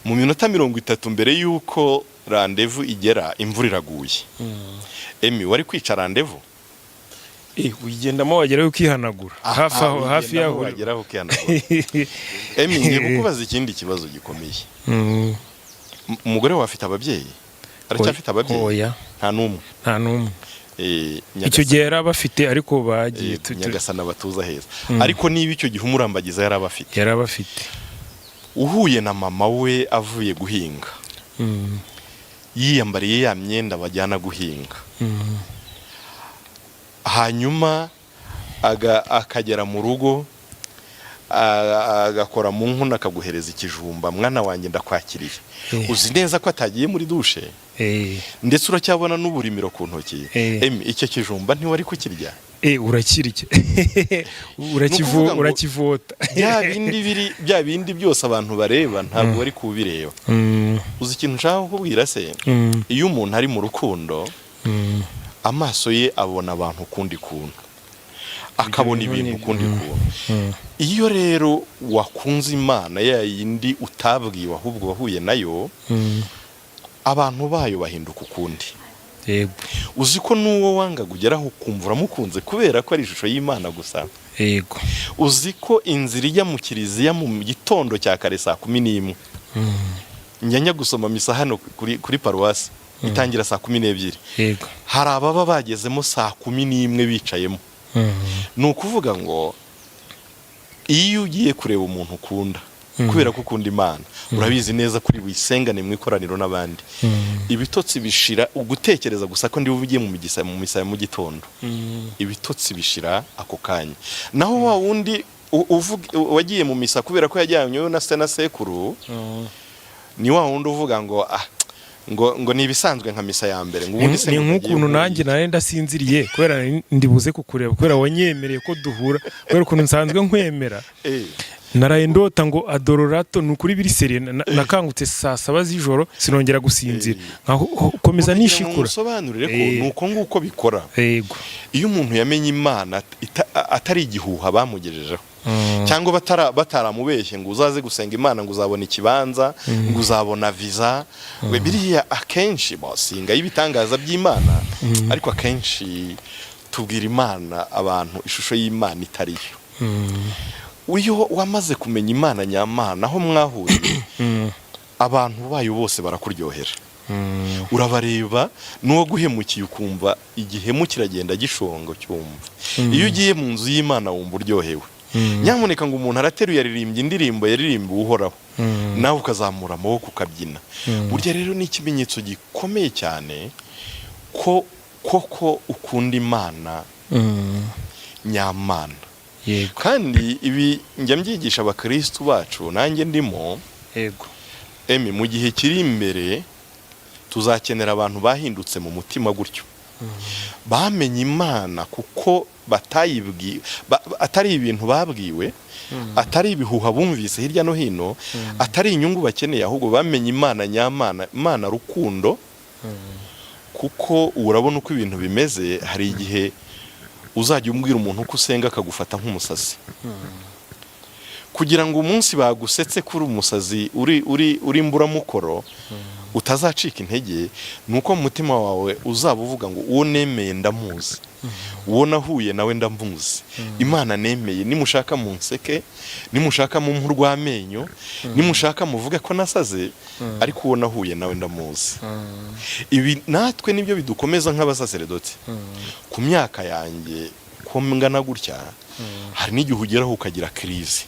mu minota 30 mbere yuko randevu igera imvura iraguye. Emi wari kwica randevu? Wigendamo wageraho ukihanagura hafi yaho wageraho ukihanagura. Emi ngiye kukubaza ikindi kibazo gikomeye. Umugore wawe afite ababyeyi? Aracyafite ababyeyi? Oya, nta numwe. Icyo gihe yari abafite ariko bagiye Nyagasana batuza heza. Ariko niba icyo gihe umurambagiza yari abafite. Uhuye na mama we avuye guhinga, yiyambariye ya myenda bajyana guhinga, hanyuma akagera mu rugo agakora mu nkono akaguhereza ikijumba, mwana wanjye ndakwakiriye, uzi neza ko atagiye muri dushe, ndetse uracyabona n'uburimiro ku ntoki. Icyo kijumba ntiwari kukirya? Urakirya urakivota. bya bindi byose abantu bareba ntabwo bari kubireba. Uzi ikintu nshaka kukubwira se? Iyo umuntu ari mu rukundo, amaso ye abona abantu kundi kuntu, akabona ibintu kundi kuntu. Iyo rero wakunze Imana ya yindi utabwiwe ahubwo wahuye nayo, abantu bayo bahinduka ukundi. Yego. Uzi ko nuwo wanga kugeraho ukumva uramukunze kubera ko ari ishusho y'Imana gusa. Yego. Uzi ko inzira ijya mu kiliziya mu gitondo cya kare 11:00, njya gusoma misa hano kuri paruwasi itangira 12:00. Yego. Hari ababa bagezemo 11:00 bicayemo. Ni ukuvuga ngo iyo ugiye kureba umuntu ukunda kubera ko ukunda Imana, urabizi neza kuri wisengane mu ikoraniro n'abandi, ibitotsi bishira ugutekereza gusa ko ndi uvugiye mu misa ya mu gitondo, ibitotsi bishira ako kanya. Naho wa wundi wagiye mu misa kubera ko yajyanywe na se na sekuru, ni wa wundi uvuga ngo ni ibisanzwe nka misa ya mbere, ngo ubundi se ni nk'ukuntu nanjye nari ndasinziriye kubera ndibuze kukureba, kubera wanyemereye ko duhura, kubera ukuntu nsanzwe nkwemera. Naraye ndota ngo Adorato nukuri biri serie, nakangutse saa 7 z'ijoro sinongera gusinzira, komeza nishikura. Musobanurire ko nuko nguko bikora. Yego. Iyo umuntu yamenye Imana atari igihuha bamugejejeho, cyangwa bataramubeshye ngo uzaze gusenga Imana ngo uzabona ikibanza, ngo uzabona visa, we biriya akenshi basinga y'ibitangaza by'Imana, ariko akenshi tubwira Imana abantu ishusho y'Imana itariyo. Uyo wamaze kumenya Imana nyamana aho mwahuye, abantu bayo bose barakuryohera. Urabareba nuwo guhemukiye ukumva igihemu kiragenda gishongo cyumva. Iyo ugiye mu nzu y'Imana wumva uryohewe. Nyamuneka ngo umuntu arateruye yaririmbye indirimbo yaririmba uhoraho, nawe ukazamura amaboko ukabyina. Burya rero ni ikimenyetso gikomeye cyane ko koko ukunda Imana nyamana. Yego. Kandi ibi njya mbyigisha abakristo bacu, nanjye ndimo. Yego. Emi mu gihe kiri imbere tuzakenera abantu bahindutse mu mutima gutyo, bamenye Imana kuko atari ibintu babwiwe, atari ibihuha bumvise hirya no hino, atari inyungu bakeneye, ahubwo bamenye Imana nyamana, Imana rukundo. Kuko urabona uko ibintu bimeze, hari igihe uzajya umbwira umuntu ko usenga akagufata nk'umusazi, kugira ngo umunsi bagusetse kuri umusazi uri mburamukoro utazacika intege, nuko mu mutima wawe uzaba uvuga ngo uwo nemeye ndamuzi, uwo nahuye nawe ndamuzi. Imana nemeye, nimushaka mu nseke, nimushaka mu rw'amenyo, nimushaka muvuge ko nasaze, ariko uwo nahuye nawe ndamuzi. Ibi natwe nibyo bidukomeza nk'abasaseredoti. Ku myaka yanjye ko ngana gutya, hari n'igihe ugeraho ukagira crise,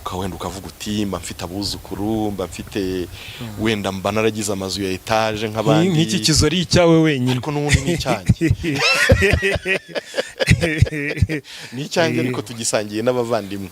ukawenda ukavuga uti mba mfite abuzukuru, mba mfite wenda mba naragize amazu ya etage nk'abandi, nk'iki kizo ari icyawe wenyine, ariko n'ubundi ni icyanjye. Ni icyanjye ariko tugisangiye n'abavandimwe.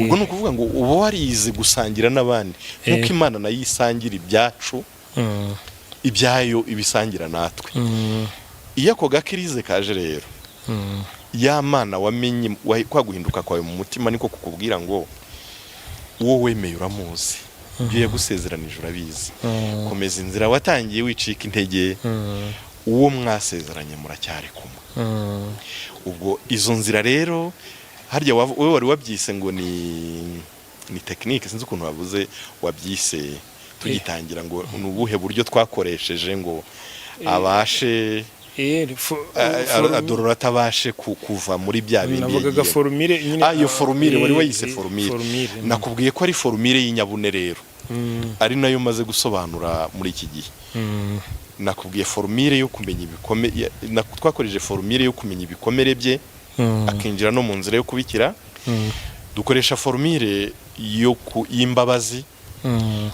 Ubwo ni ukuvuga ngo uba warize gusangira n'abandi nk'uko Imana nayo isangira ibyacu, ibyayo ibisangira natwe. Iyo ako gakirize kaje rero, ya Mana wamenye kwa guhinduka kwawe mu mutima niko kukubwira ngo uwo wemeye uramuzi, ibyo yagusezeranije urabizi, komeza inzira watangiye wicika intege, uwo mwasezeranye muracyari kumwe. Ubwo izo nzira rero harya wowe wari wabyise ngo ni technique, sinzi ukuntu wavuze wabyise tugitangira ngo nubuhe buryo twakoresheje ngo abashe Adorora atabashe kuva muri bya bindi navugaga formule nyine iyo formule wari wayise formule nakubwiye ko ari formule y'inyabune rero ari nayo maze gusobanura muri iki gihe nakubwiye formule yo kumenya ibikomere twakoresheje formule yo kumenya ibikomere bye akinjira no mu nzira yo kubikira dukoresha formule yo y'imbabazi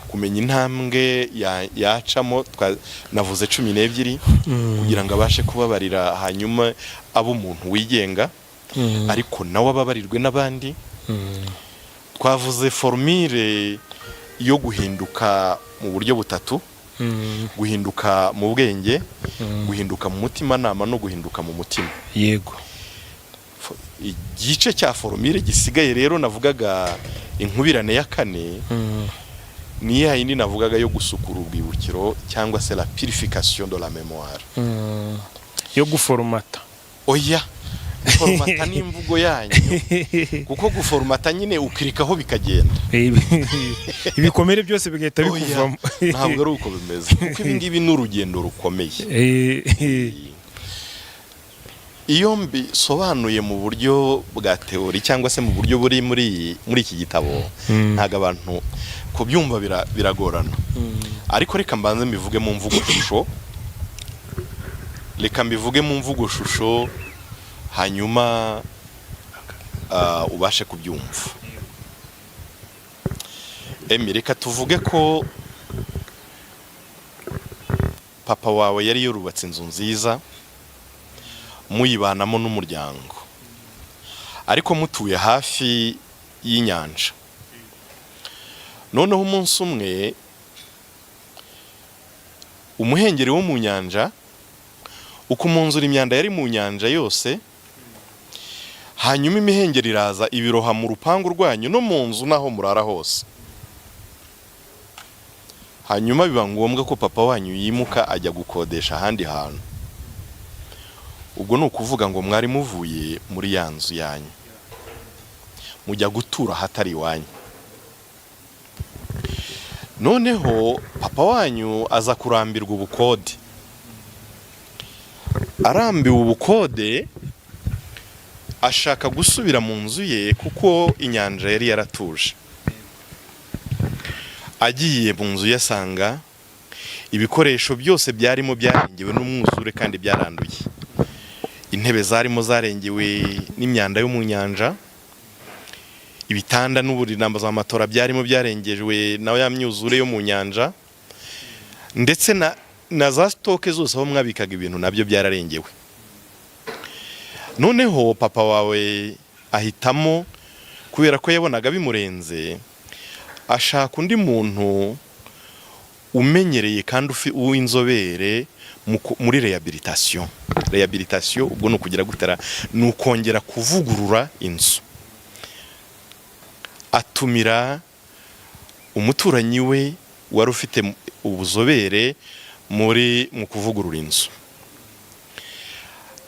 kumenya intambwe yacamo navuze 12 kugira ngo abashe kubabarira hanyuma abo umuntu wigenga ariko nawe ababarirwe n'abandi twavuze formule yo guhinduka mu buryo butatu guhinduka mu bwenge guhinduka mu mutima nama no guhinduka mu mutima yego igice cya formule gisigaye rero navugaga inkubirane ya 4 ni yindi navugaga yo gusukura ubwibukiro cyangwa se la purification de la mémoire yo guformata oya guformata ni imvugo yanyu kuko guformata nyine ukirikaho bikagenda ibikomere byose bigahita bikuvamo ntabwo ari uko bimeze kuko ibi ngibi n'urugendo rukomeye iyo mbisobanuye mu buryo bwa teori cyangwa se mu buryo buri muri iki gitabo ntago abantu kubyumva biragorana ariko reka mbanze mbivuge mu mvugo shusho hanyuma ubashe kubyumva reka tuvuge ko papa wawe yari yurubatse inzu nziza muyibanamo n'umuryango ariko mutuye hafi y'inyanja noneho umunsi umwe umuhengeri wo mu nyanja ukumunzura imyanda yari mu nyanja yose hanyuma imihengeri iraza ibiroha mu rupangu rwanyu no mu nzu naho murara hose hanyuma biba ngombwa ko papa wanyu yimuka ajya gukodesha ahandi hantu ubwo ni ukuvuga ngo mwari muvuye muri ya nzu yanyu mujya gutura hatari iwanyu noneho papa wanyu aza kurambirwa ubukode arambiwe ubukode ashaka gusubira mu nzu ye kuko inyanja yari yaratuje agiye mu nzu yasanga ibikoresho byose byarimo byarengewe n'umwuzure kandi byaranduye intebe zarimo zarengewe n'imyanda yo mu nyanja ibitanda n'uburiri za matora byarimo byarengejwe na ya myuzure yo mu nyanja ndetse na za stoke zose aho mwabikaga ibintu nabyo byararengewe noneho papa wawe ahitamo kubera ko yabonaga bimurenze ashaka undi muntu umenyereye kandi uw'inzobere muri rehabilitation ubwo no kugira gutera nukongera kuvugurura inzu atumira umuturanyi we wari ufite ubuzobere mu kuvugurura inzu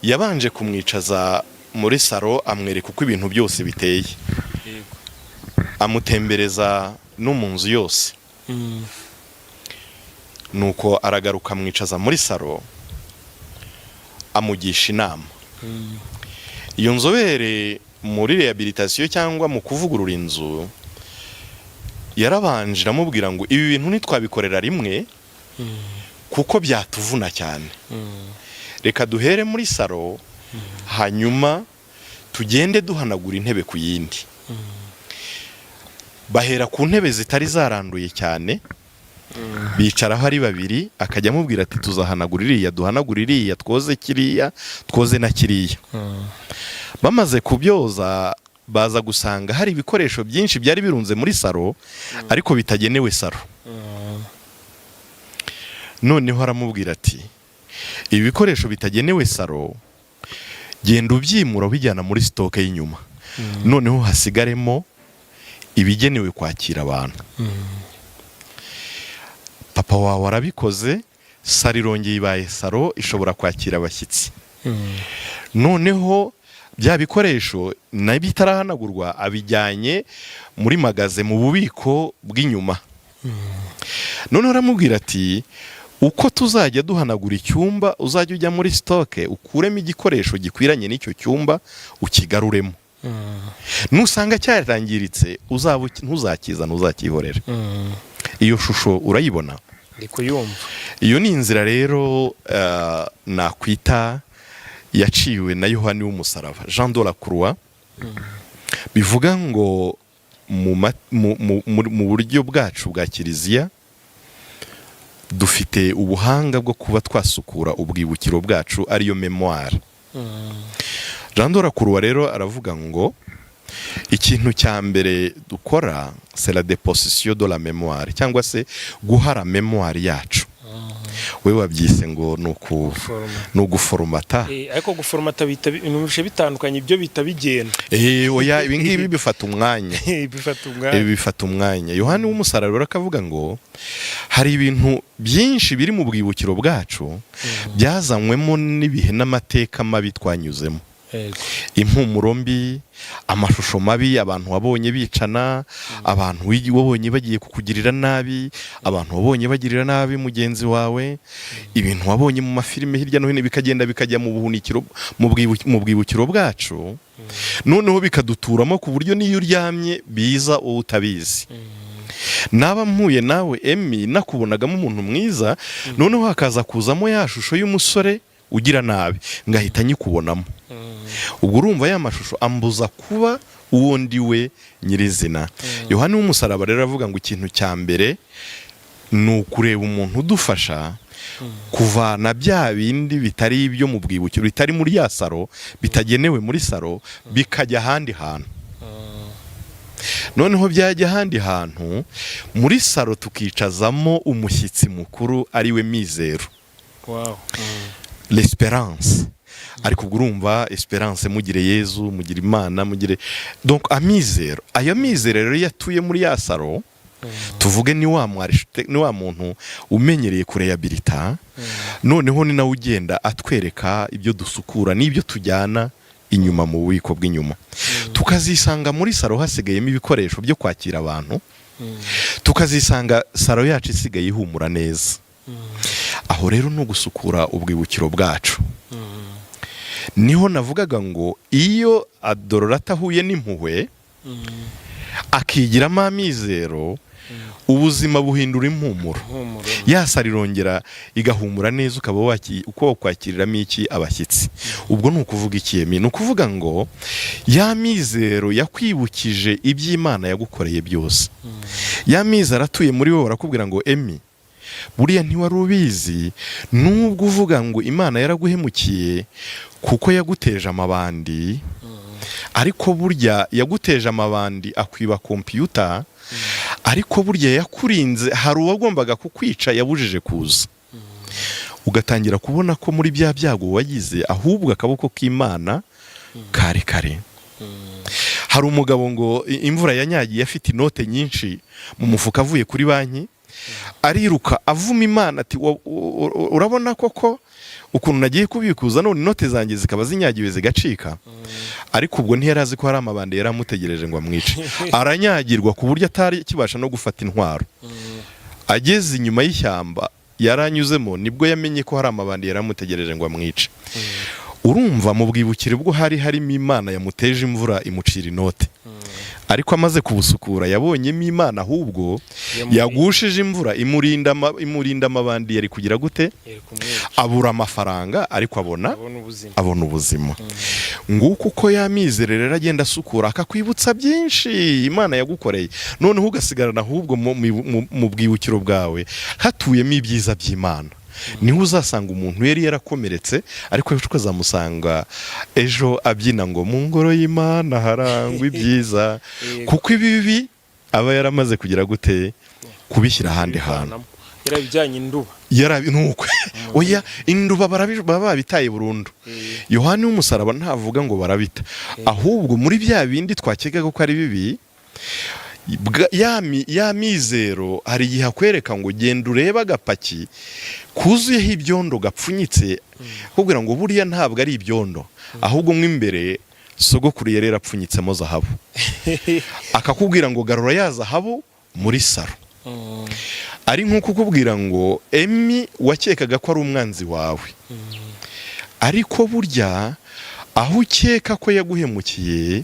yabanje kumwicaza muri saro amwereka uko ibintu byose biteye amutembereza no mu nzu yose nuko aragaruka amwicaza muri saro amugisha inama iyo nzobere muri rehabilitation cyangwa mu kuvugurura inzu yarabanje amubwira ngo ibi bintu ntitwabikorera rimwe kuko byatuvuna cyane reka duhere muri saro hanyuma tugende duhanagura intebe ku yindi bahera ku ntebe zitari zaranduye cyane bicaraho ari babiri akajya amubwira ati tuzahanagura iriya duhanagura iriya twoze kiriya twoze na kiriya bamaze kubyoza baza gusanga hari ibikoresho byinshi byari birunze muri saro ariko bitagenewe saro noneho aramubwira ati ibi bikoresho bitagenewe saro genda ubyimura bijyana muri stoke y'inyuma noneho hasigaremo ibigenewe kwakira abantu papa wawe arabikoze saro irongeye ibaye saro ishobora kwakira abashyitsi noneho bya bikoresho nabyo bitarahanagurwa abijyanye muri magaze mu bubiko bw'inyuma noneho aramubwira ati uko tuzajya duhanagura icyumba uzajya ujya muri sitoke ukuremo igikoresho gikwiranye n'icyo cyumba ukigaruremo, nusanga cyarangiritse ntuzakizana uzakihorera. iyo shusho urayibona? ndi kuyumva. Iyo ni inzira rero nakwita yaciwe na Yohani w'umusaraba, Jean de la Croix. Bivuga ngo mu buryo bwacu bwa kiliziya dufite ubuhanga bwo kuba twasukura ubwibukiro bwacu, ariyo memoire. Jean de la Croix rero aravuga ngo ikintu cya mbere dukora c'est la dépossession de la mémoire, cyangwa se guhara memoire yacu. Wewe wabyise ngo ni uguforomata. Ariko guforomata ibintu bitandukanye, ibyo bita bigenda. Oya, ibi ngibi bifata umwanya. Bifata umwanya. Yohani w'umusaraba rero akavuga ngo hari ibintu byinshi biri mu bwibukiro bwacu byazanywemo n'ibihe n'amateka mabi twanyuzemo. Impumuro mbi, amashusho mabi, abantu wabonye bicana, abantu wabonye bagiye kukugirira nabi, abantu wabonye bagirira nabi mugenzi wawe, ibintu wabonye mu mafilime hirya no hino bikagenda bikajya mu buhunikiro, mu bwibukiro bwacu, noneho bikaduturamo ku buryo n'iyo uryamye biza wowe utabizi. Naba mpuye nawe Emi nakubonagamo umuntu mwiza, noneho hakaza kuzamo ya shusho y'umusore ugira nabi, ngahita nyikubonamo. Ubwo urumva ya mashusho ambuza kuba uwo ndi we nyirizina. Yohani w'umusaraba rero avuga ngo ikintu cya mbere ni ukureba umuntu udufasha kuvana bya bindi bitari ibyo mu bwibukiro, bitari muri ya saro, bitagenewe muri saro, bikajya ahandi hantu. Noneho byajya ahandi hantu muri saro tukicazamo umushyitsi mukuru ari we Mizero. L'espérance. Ariko urumva Esperance mugire Yezu, mugire Imana, mugire donc Amizero. Ayo Mizero rero yatuye muri ya saro, tuvuge ni wa muntu umenyereye kurehabilita, noneho ni nawe ugenda atwereka ibyo dusukura n'ibyo tujyana inyuma mu bubiko bw'inyuma. Tukazisanga muri saro hasigayemo ibikoresho byo kwakira abantu, tukazisanga saro yacu isigaye ihumura neza. Aho rero no gusukura ubwibukiro bwacu. Niho navugaga ngo iyo Adororata ahuye n'impuhwe akigiramo Amizero, ubuzima buhindura impumuro. Yasara irongera igahumura neza, ukaba uko wakwakiriramo iki abashyitsi. Ubwo ni ukuvuga ikiyemi, ni ukuvuga ngo ya Mizero yakwibukije iby'Imana yagukoreye byose. Ya Mizero atuye muri wowe arakubwira ngo Emi, buriya ntiwari ubizi, nubwo uvuga ngo Imana yaraguhemukiye kuko yaguteje amabandi, ariko burya yaguteje amabandi akwiba kompiyuta, ariko burya yakurinze, hari uwagombaga kukwica yabujije kuza. Ugatangira kubona ko muri bya byago wagize ahubwo akaboko k'Imana kare kare. Hari umugabo ngo imvura yanyagiye afite inote nyinshi mu mufuka avuye kuri banki, ariruka avuma Imana ati urabona koko ukuntu nagiye kubikuza none inote zanjye zikaba zinyagiwe zigacika. Ariko ubwo ntiyarazi ko hari amabandi yaramutegereje ngo amwice. Aranyagirwa ku buryo atari kibasha no gufata intwaro. Ageze inyuma y'ishyamba yaranyuzemo nibwo yamenye ko hari amabandi yaramutegereje ngo amwice. Urumva mu bwibukire bwo harimo Imana yamuteje imvura imucira inote. Ariko amaze kubusukura yabonyemo Imana ahubwo yagushije imvura imurinda amabandi yari kugira gute, abura amafaranga ariko abona ubuzima. Nguko uko ya Mizero rero agenda asukura akakwibutsa byinshi Imana yagukoreye, noneho ugasigarana ahubwo mu bwibukiro bwawe hatuyemo ibyiza by'Imana. Niho uzasanga umuntu yari yarakomeretse ariko ejo ukazamusanga ejo abyina ngo mu ngoro y'Imana harangwa ibyiza, kuko ibibi aba yaramaze kugira gute kubishyira ahandi hantu. Yarabijyanye induba. Nuko oya, induba baba babitaye burundu. Yohani w'umusaraba ntavuga ngo barabita, ahubwo muri bya bindi twakekaga ko ari bibi, ya Mizero hari igihe akwereka ngo genda urebe agapaki kuzuyeho ibyondo gapfunyitse, kubwira ngo buriya ntabwo ari ibyondo, ahubwo mo imbere sogokuru yari yarapfunyitsemo zahabu. Akakubwira ngo garura ya zahabu muri saro. ari nko kukubwira ngo Emi wakekaga ko ari umwanzi wawe, ariko burya aho ukeka ko yaguhemukiye,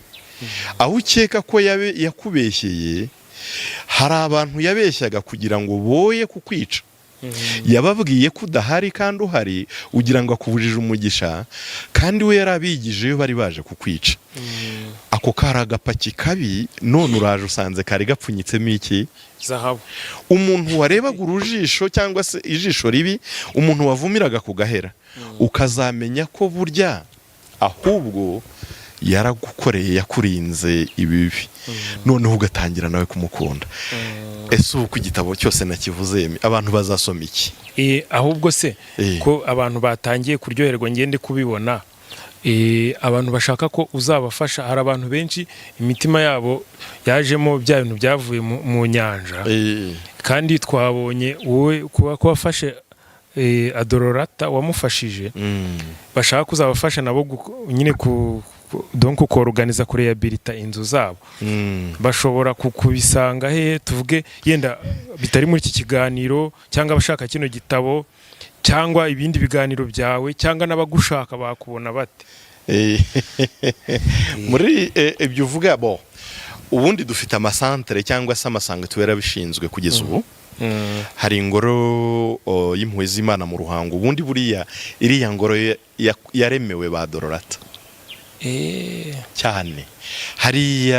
aho ukeka ko yakubeshyeye, hari abantu yabeshyaga kugira ngo boye kukwica. Yababwiye ko udahari kandi uhari, ugira ngo akubujije umugisha, kandi we yarabigijeyo bari baje kukwica. Ako kari agapaki kabi, none uraje usanze kari gapfunyitsemo iki? Zahabu. Umuntu warebaga urujisho cyangwa se ijisho ribi, umuntu wavumiraga ku gahera, ukazamenya ko burya ahubwo yaragukoreye, yakurinze ibibi, noneho ugatangira nawe kumukunda. Ese uko igitabo cyose nakivuze, abantu bazasoma iki? Ahubwo se ko abantu batangiye kuryoherwa, ngende kubibona, abantu bashaka ko uzabafasha. Hari abantu benshi imitima yabo yajemo bya bintu byavuye mu nyanja, kandi twabonye wowe kuba ko wafashe Adororata wamufashije, bashaka kuzabafasha nabo nyine donc kuorganiza kurehabilita inzu zabo. Bashobora kubisanga he, tuvuge yenda bitari muri iki kiganiro, cyangwa abashaka kino gitabo, cyangwa ibindi biganiro byawe, cyangwa n'abagushaka bakubona bate? Muri ibyo uvuga, ubundi dufite amasantere cyangwa se amasanga tubera bishinzwe kugeza ubu. Hari ingoro y'impuhwe z'Imana mu Ruhango, ubundi buriya iriya ngoro yaremewe ba Dororata cyane. Hariya